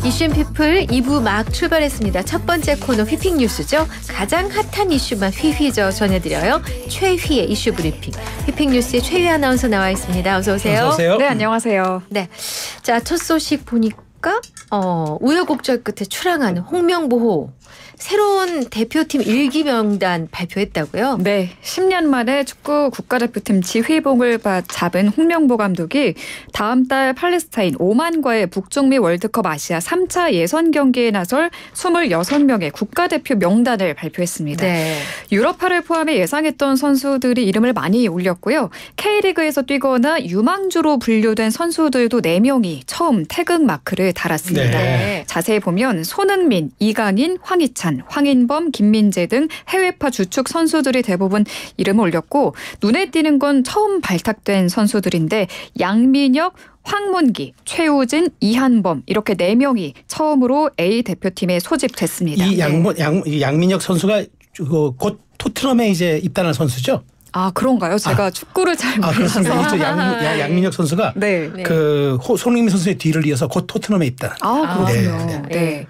이슈앤피플 2부 막 출발했습니다. 첫 번째 코너 휘핑 뉴스죠. 가장 핫한 이슈만 휘휘저 전해드려요. 최휘의 이슈 브리핑. 휘핑 뉴스의 최휘 아나운서 나와 있습니다. 어서 오세요. 어서 오세요. 네, 안녕하세요. 네, 자, 첫 소식 보니까 우여곡절 끝에 출항하는 홍명보호 새로운 대표팀 1기 명단 발표했다고요? 네, 10년 만에 축구 국가대표팀 지휘봉을 잡은 홍명보 감독이 다음 달 팔레스타인 오만과의 북중미 월드컵 아시아 3차 예선 경기에 나설 26명의 국가대표 명단을 발표했습니다. 네. 유럽파를 포함해 예상했던 선수들이 이름을 많이 올렸고요. K리그에서 뛰거나 유망주로 분류된 선수들도 4명이 처음 태극 마크를 달았습니다. 네. 자세히 보면 손흥민, 이강인, 황희찬, 황인범, 김민재 등 해외파 주축 선수들이 대부분 이름을 올렸고 눈에 띄는 건 처음 발탁된 선수들인데 양민혁, 황문기, 최우진, 이한범 이렇게 4명이 처음으로 A 대표팀에 소집됐습니다. 이 양민혁 선수가 곧 토트넘에 이제 입단할 선수죠? 아, 그런가요? 제가 축구를 잘 몰라서. 그렇습니다. 양민혁 선수가 네. 그 손흥민 선수의 뒤를 이어서 곧 토트넘에 입단. 아, 그렇군요. 네.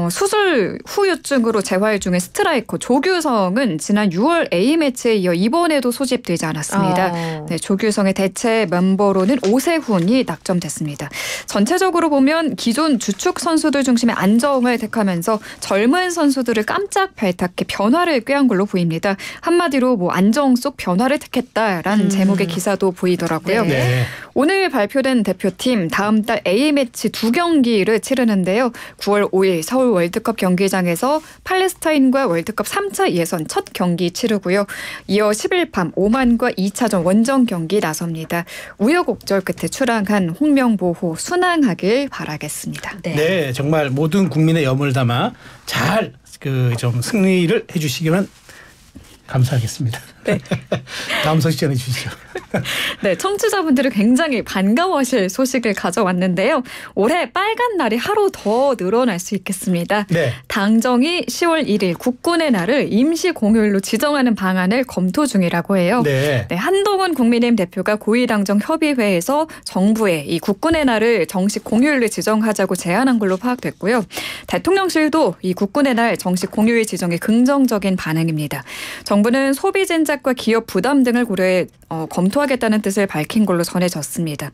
수술 후유증으로 재활 중인 스트라이커 조규성은 지난 6월 A매치에 이어 이번에도 소집되지 않았습니다. 네, 조규성의 대체 멤버로는 오세훈이 낙점됐습니다. 전체적으로 보면 기존 주축 선수들 중심의 안정을 택하면서 젊은 선수들을 깜짝 발탁해 변화를 꾀한 걸로 보입니다. 한마디로 뭐 안정 속 변화를 택했다라는 제목의 기사도 보이더라고요. 네. 오늘 발표된 대표팀 다음 달 A매치 2경기를 치르는데요. 9월 5일 서울 월드컵 경기장에서 팔레스타인과 월드컵 3차 예선 첫 경기 치르고요. 이어 10일 밤 오만과 2차전 원정 경기 나섭니다. 우여곡절 끝에 출항한 홍명보호 순항하길 바라겠습니다. 네, 정말 모든 국민의 염을 담아 잘 좀 승리를 해주시기만 감사하겠습니다. 네. 다음 소식 전해 주시죠. 네, 청취자분들이 굉장히 반가워하실 소식을 가져왔는데요. 올해 빨간 날이 하루 더 늘어날 수 있겠습니다. 네. 당정이 10월 1일 국군의 날을 임시 공휴일로 지정하는 방안을 검토 중이라고 해요. 네. 네, 한동훈 국민의힘 대표가 고위당정협의회에서 정부에 이 국군의 날을 정식 공휴일로 지정하자고 제안한 걸로 파악됐고요. 대통령실도 이 국군의 날 정식 공휴일 지정에 긍정적인 반응입니다. 정부는 소비 진작과 기업 부담 등을 고려해 검토하겠다는 뜻을 밝힌 걸로 전해졌습니다.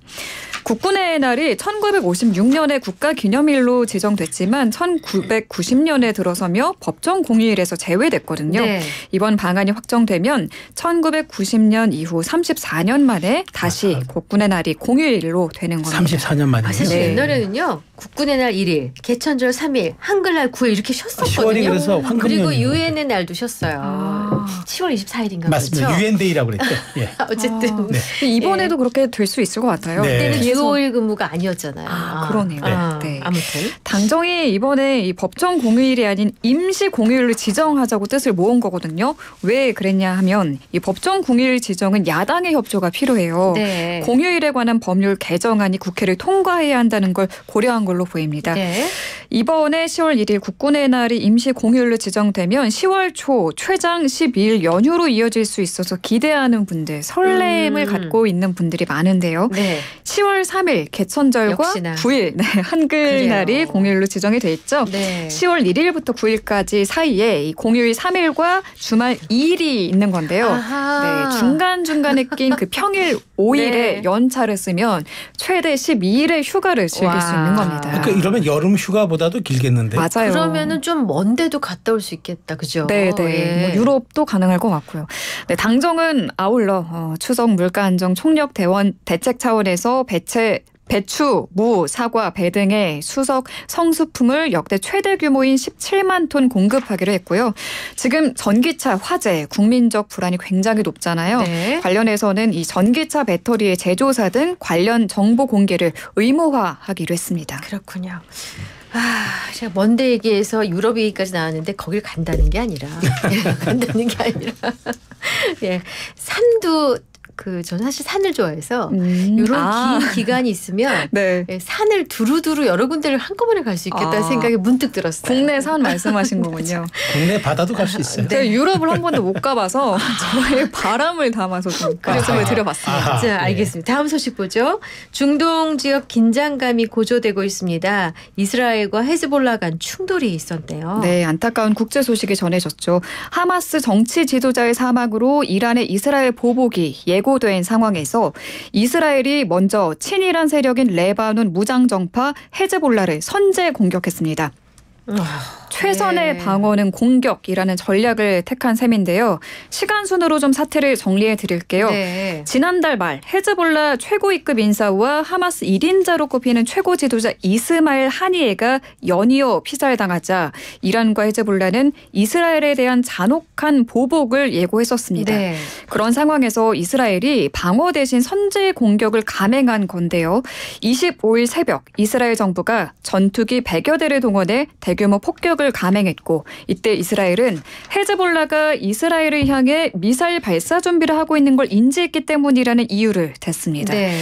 국군의 날이 1956년에 국가기념일로 지정됐지만 1990년에 들어서며 법정 공휴일에서 제외됐거든요. 네. 이번 방안이 확정되면 1990년 이후 34년 만에 다시 국군의 날이 공휴일로 되는 겁니다. 34년 만이요. 사실 네. 옛날에는요. 국군의 날 1일, 개천절 3일, 한글날 9일 이렇게 쉬었었거든요. 10월이 그래서 황금연휴. 그리고 유엔의 날도 쉬었어요. 10월 24일인가 맞습니다. 그렇죠? 유엔데이라고 그랬죠. 예. 어쨌든 네. 이번에도 그렇게 될 수 있을 것 같아요. 네. 그때는 주 뒤에서- 5일 근무가 아니었잖아요. 그러네요. 네. 네. 아무튼 당정이 이번에 이 법정 공휴일이 아닌 임시 공휴일로 지정하자고 뜻을 모은 거거든요. 왜 그랬냐 하면 이 법정 공휴일 지정은 야당의 협조가 필요해요. 네. 공휴일에 관한 법률 개정안이 국회를 통과해야 한다는 걸 고려한 걸로 보입니다. 네. 이번에 10월 1일 국군의 날이 임시 공휴일로 지정되면 10월 초 최장 12일 연휴로 이어질 수 있어서 기대하는 분들, 설렘을 갖고 있는 분들이 많은데요. 네. 10월 3일 개천절과 역시나. 9일 네, 한글날이 그래요. 공휴일로 지정이 돼 있죠. 네. 10월 1일부터 9일까지 사이에 이 공휴일 3일과 주말 2일이 있는 건데요. 아하. 네, 중간중간에 낀 그 평일 5일에 네. 연차를 쓰면 최대 12일의 휴가를 즐길 와. 수 있는 겁니다. 그러니까 이러면 여름 휴가보다도 길겠는데. 맞아요. 그러면은 좀 먼데도 갔다 올 수 있겠다. 그죠? 네, 네. 예. 뭐 유럽도 가능할 것 같고요. 네, 당정은 아울러 추석 물가 안정 총력 대원 대책 차원에서 배추, 무, 사과, 배 등의 수석 성수품을 역대 최대 규모인 17만 톤 공급하기로 했고요. 지금 전기차 화재, 국민적 불안이 굉장히 높잖아요. 네. 관련해서는 이 전기차 배터리의 제조사 등 관련 정보 공개를 의무화하기로 했습니다. 그렇군요. 제가 먼데 얘기해서 유럽 얘기까지 나왔는데 거길 간다는 게 아니라 예, 간다는 게 아니라 예, 산두 저는 사실 산을 좋아해서 이런 긴 기간이 있으면 네. 산을 두루두루 여러 군데를 한꺼번에 갈 수 있겠다는 생각이 문득 들었어요. 국내 산 말씀하신 거군요. 국내 바다도 갈 수 있어요. 제가 유럽을 한 번도 못 가봐서 저의 바람을 담아서 좀 말씀을 드려봤습니다. 자, 알겠습니다. 다음 소식 보죠. 중동 지역 긴장감이 고조되고 있습니다. 이스라엘과 헤즈볼라 간 충돌이 있었대요. 네, 안타까운 국제 소식이 전해졌죠. 하마스 정치 지도자의 사망으로 이란의 이스라엘 보복이 예고된 상황에서 이스라엘이 먼저 친이란 세력인 레바논 무장정파 헤즈볼라를 선제 공격했습니다. 최선의 방어는 공격이라는 전략을 택한 셈인데요. 시간 순으로 좀 사태를 정리해 드릴게요. 네. 지난달 말 헤즈볼라 최고위급 인사와 하마스 1인자로 꼽히는 최고 지도자 이스마일 하니에가 연이어 피살당하자 이란과 헤즈볼라는 이스라엘에 대한 잔혹한 보복을 예고했었습니다. 네. 그런 상황에서 이스라엘이 방어 대신 선제 공격을 감행한 건데요. 25일 새벽 이스라엘 정부가 전투기 100여 대를 동원해 대규모 폭격을 감행했고 이때 이스라엘은 헤즈볼라가 이스라엘을 향해 미사일 발사 준비를 하고 있는 걸 인지했기 때문이라는 이유를 댔습니다. 네.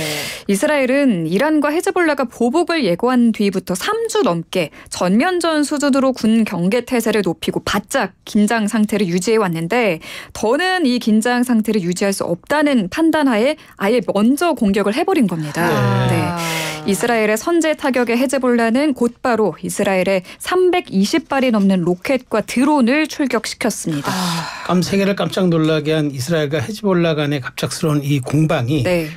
이스라엘은 이란과 헤즈볼라가 보복을 예고한 뒤부터 3주 넘게 전면전 수준으로 군 경계 태세를 높이고 바짝 긴장 상태를 유지해 왔는데 더는 이 긴장 상태를 유지할 수 없다는 판단하에 아예 먼저 공격을 해버린 겁니다. 네. 네. 이스라엘의 선제 타격에 헤즈볼라는 곧바로 이스라엘의 320발이 넘는 로켓과 드론을 출격시켰습니다. 세계를 깜짝 놀라게 한 이스라엘과 헤즈볼라 간의 갑작스러운 이 공방이 네.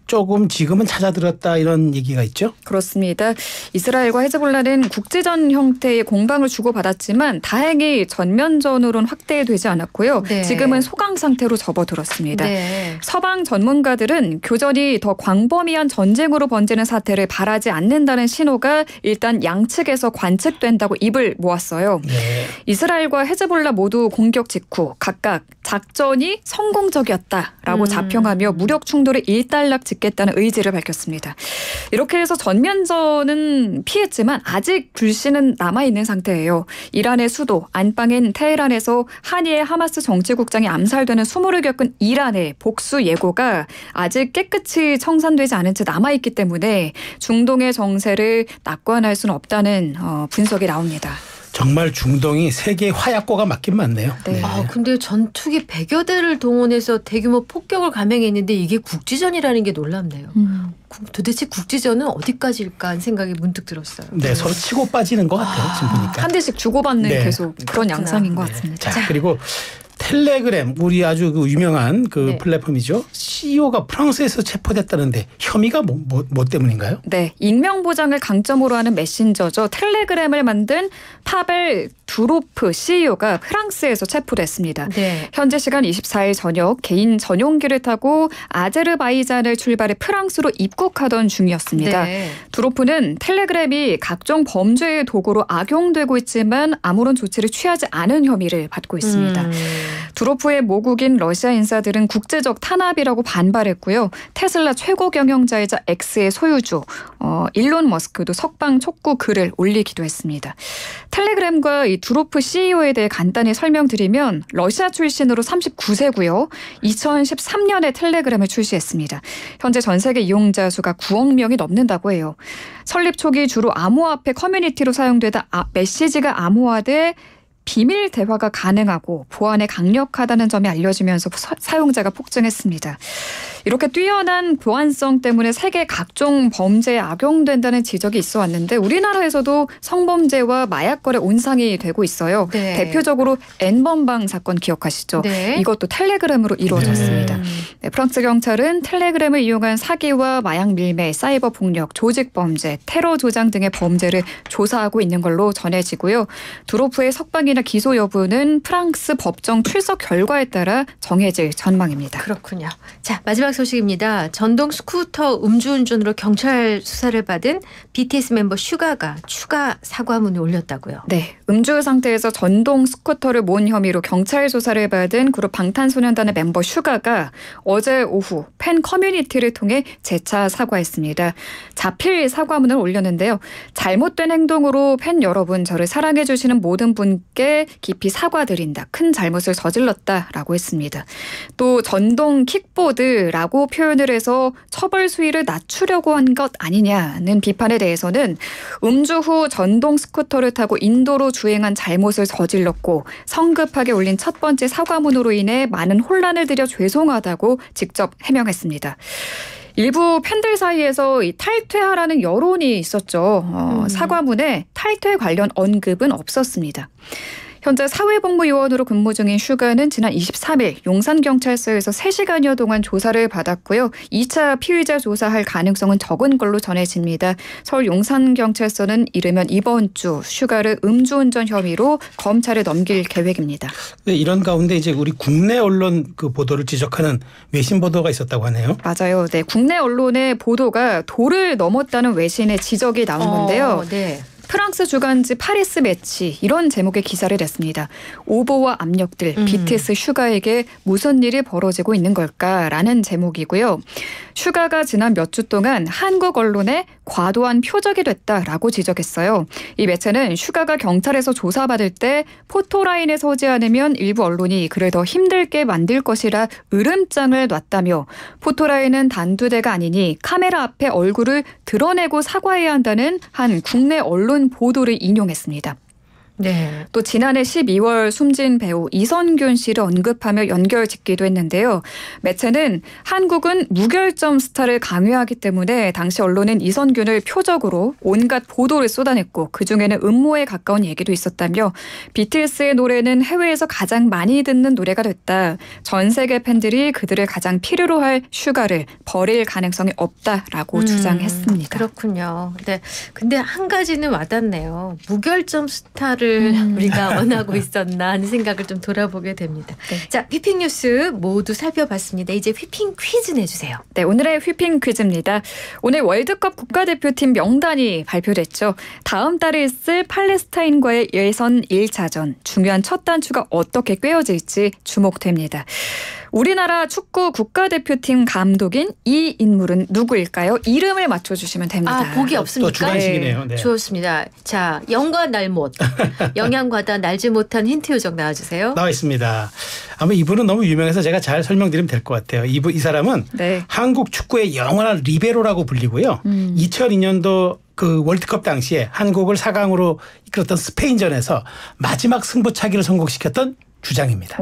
조금 지금은 찾아들었다 이런 얘기가 있죠? 그렇습니다. 이스라엘과 헤즈볼라는 국지전 형태의 공방을 주고받았지만 다행히 전면전으로는 확대되지 않았고요. 네. 지금은 소강 상태로 접어들었습니다. 네. 서방 전문가들은 교전이 더 광범위한 전쟁으로 번지는 사태를 바라지 않는다는 신호가 일단 양측에서 관측된다고 입을 모았어요. 네. 이스라엘과 헤즈볼라 모두 공격 직후 각각 작전이 성공적이었다라고 자평하며 무력 충돌을 일단락 짓겠다는 의지를 밝혔습니다. 이렇게 해서 전면전은 피했지만 아직 불씨는 남아있는 상태예요. 이란의 수도 안방인 테헤란에서 한이의 하마스 정치국장이 암살되는 수모를 겪은 이란의 복수 예고가 아직 깨끗이 청산되지 않은 채 남아있기 때문에 중동의 정세를 낙관할 수는 없다는 분석이 나옵니다. 정말 중동이 세계의 화약고가 맞긴 맞네요. 네. 근데 전투기 100여 대를 동원해서 대규모 폭격을 감행했는데 이게 국지전이라는 게 놀랍네요. 도대체 국지전은 어디까지일까 하는 생각이 문득 들었어요. 네, 서로 치고 빠지는 것 같아요. 지금 보니까. 한 대씩 주고받는 네. 계속 그런 양상인 것 같습니다. 자, 그리고 텔레그램 우리 아주 유명한 네. 플랫폼이죠. CEO가 프랑스에서 체포됐다는데 혐의가 뭐 때문인가요? 네, 익명 보장을 강점으로 하는 메신저죠. 텔레그램을 만든 파벨 두로프 CEO가 프랑스에서 체포됐습니다. 네. 현재 시간 24일 저녁 개인 전용기를 타고 아제르바이잔을 출발해 프랑스로 입국하던 중이었습니다. 네. 두로프는 텔레그램이 각종 범죄의 도구로 악용되고 있지만 아무런 조치를 취하지 않은 혐의를 받고 있습니다. 두로프의 모국인 러시아 인사들은 국제적 탄압이라고 반발했고요. 테슬라 최고 경영자이자 X의 소유주 일론 머스크도 석방 촉구 글을 올리기도 했습니다. 텔레그램과 이 두로프 CEO에 대해 간단히 설명드리면 러시아 출신으로 39세고요. 2013년에 텔레그램을 출시했습니다. 현재 전 세계 이용자 수가 9억 명이 넘는다고 해요. 설립 초기 주로 암호화폐 커뮤니티로 사용되다 메시지가 암호화돼 비밀 대화가 가능하고 보안에 강력하다는 점이 알려지면서 사용자가 폭증했습니다. 이렇게 뛰어난 보안성 때문에 세계 각종 범죄에 악용된다는 지적이 있어 왔는데 우리나라에서도 성범죄와 마약 거래 온상이 되고 있어요. 네. 대표적으로 N번방 사건 기억하시죠? 네. 이것도 텔레그램으로 이루어졌습니다. 네. 네, 프랑스 경찰은 텔레그램을 이용한 사기와 마약 밀매, 사이버 폭력, 조직 범죄, 테러 조장 등의 범죄를 조사하고 있는 걸로 전해지고요. 두로프의 석방이나 기소 여부는 프랑스 법정 출석 결과에 따라 정해질 전망입니다. 그렇군요. 자, 마지막 소식입니다. 전동 스쿠터 음주운전으로 경찰 수사를 받은 BTS 멤버 슈가가 추가 사과문을 올렸다고요. 네. 음주 상태에서 전동 스쿠터를 몬 혐의로 경찰 조사를 받은 그룹 방탄소년단의 멤버 슈가가 어제 오후 팬 커뮤니티를 통해 재차 사과했습니다. 자필 사과문을 올렸는데요. 잘못된 행동으로 팬 여러분, 저를 사랑해 주시는 모든 분께 깊이 사과드린다. 큰 잘못을 저질렀다라고 했습니다. 또 전동 킥보드라고 표현을 해서 처벌 수위를 낮추려고 한 것 아니냐는 비판에 대해서는 음주 후 전동 스쿠터를 타고 인도로 주행한 잘못을 저질렀고 성급하게 올린 첫 번째 사과문으로 인해 많은 혼란을 드려 죄송하다고 직접 해명했습니다. 일부 팬들 사이에서 이 탈퇴하라는 여론이 있었죠. 사과문에 탈퇴 관련 언급은 없었습니다. 현재 사회복무요원으로 근무 중인 슈가는 지난 23일 용산경찰서에서 3시간여 동안 조사를 받았고요. 2차 피의자 조사할 가능성은 적은 걸로 전해집니다. 서울 용산경찰서는 이르면 이번 주 슈가를 음주운전 혐의로 검찰에 넘길 계획입니다. 이런 가운데 이제 우리 국내 언론 그 보도를 지적하는 외신 보도가 있었다고 하네요. 맞아요. 네, 국내 언론의 보도가 도를 넘었다는 외신의 지적이 나온 건데요. 네. 프랑스 주간지 파리스 매치 이런 제목의 기사를 냈습니다. 오보와 압력들, BTS 슈가에게 무슨 일이 벌어지고 있는 걸까라는 제목이고요. 슈가가 지난 몇 주 동안 한국 언론에 과도한 표적이 됐다라고 지적했어요. 이 매체는 슈가가 경찰에서 조사받을 때 포토라인에 서지 않으면 일부 언론이 그를 더 힘들게 만들 것이라 으름장을 놨다며 포토라인은 단두대가 아니니 카메라 앞에 얼굴을 드러내고 사과해야 한다는 한 국내 언론 보도를 인용했습니다. 네. 또 지난해 12월 숨진 배우 이선균 씨를 언급하며 연결짓기도 했는데요. 매체는 한국은 무결점 스타를 강요하기 때문에 당시 언론은 이선균을 표적으로 온갖 보도를 쏟아냈고 그중에는 음모에 가까운 얘기도 있었다며 BTS의 노래는 해외에서 가장 많이 듣는 노래가 됐다. 전 세계 팬들이 그들을 가장 필요로 할 슈가를 버릴 가능성이 없다라고 주장했습니다. 그렇군요. 네. 근데 한 가지는 와닿네요. 무결점 스타를 우리가 원하고 있었나 하는 생각을 좀 돌아보게 됩니다. 네. 자, 휘핑 뉴스 모두 살펴봤습니다. 이제 휘핑 퀴즈 내주세요. 네, 오늘의 휘핑 퀴즈입니다. 오늘 월드컵 국가대표팀 명단이 발표됐죠. 다음 달에 있을 팔레스타인과의 예선 1차전 중요한 첫 단추가 어떻게 꿰어질지 주목됩니다. 우리나라 축구 국가대표팀 감독인 이 인물은 누구일까요? 이름을 맞춰주시면 됩니다. 아, 보기 없습니까? 또 주관식이네요. 네. 좋습니다. 자, 영과 날못, 영양과다 날지 못한 힌트 요정 나와주세요. 나와 있습니다. 아마 이분은 너무 유명해서 제가 잘 설명드리면 될 것 같아요. 이 사람은 네. 한국 축구의 영원한 리베로라고 불리고요. 2002년도 그 월드컵 당시에 한국을 4강으로 이끌었던 스페인전에서 마지막 승부차기를 성공시켰던 주장입니다.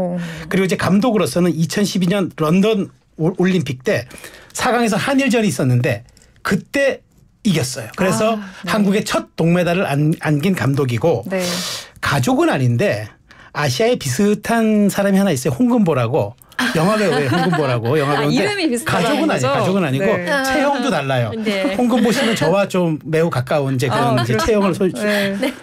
그리고 이제 감독으로서는 2012년 런던 올림픽 때 4강에서 한일전이 있었는데 그때 이겼어요. 그래서 네. 한국의 첫 동메달을 안긴 감독이고 네. 가족은 아닌데 아시아에 비슷한 사람이 하나 있어요. 홍금보라고. 영화배우의 홍금보라고. 영화배우인데 이름이 비슷하다는 가족은 아니고 네. 체형도 달라요. 네. 홍금보 씨는 저와 좀 매우 가까운 이제 그런 이제 체형을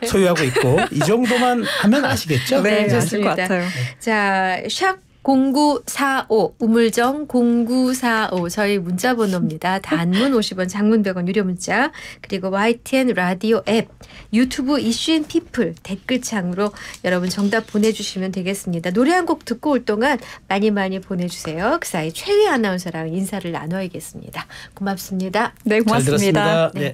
소유하고 있고 이 정도만 하면 아시겠죠? 네, 아실 것 좋습니다. 같아요. 자, 샵 0945 우물정 0945 저희 문자 번호입니다. 단문 50원, 장문 100원 유료 문자 그리고 YTN 라디오 앱 유튜브 이슈앤피플 댓글창으로 여러분 정답 보내주시면 되겠습니다. 노래 한 곡 듣고 올 동안 많이 보내주세요. 그 사이 최휘 아나운서랑 인사를 나눠야겠습니다. 고맙습니다. 네, 잘 고맙습니다. 들었습니다. 네. 네.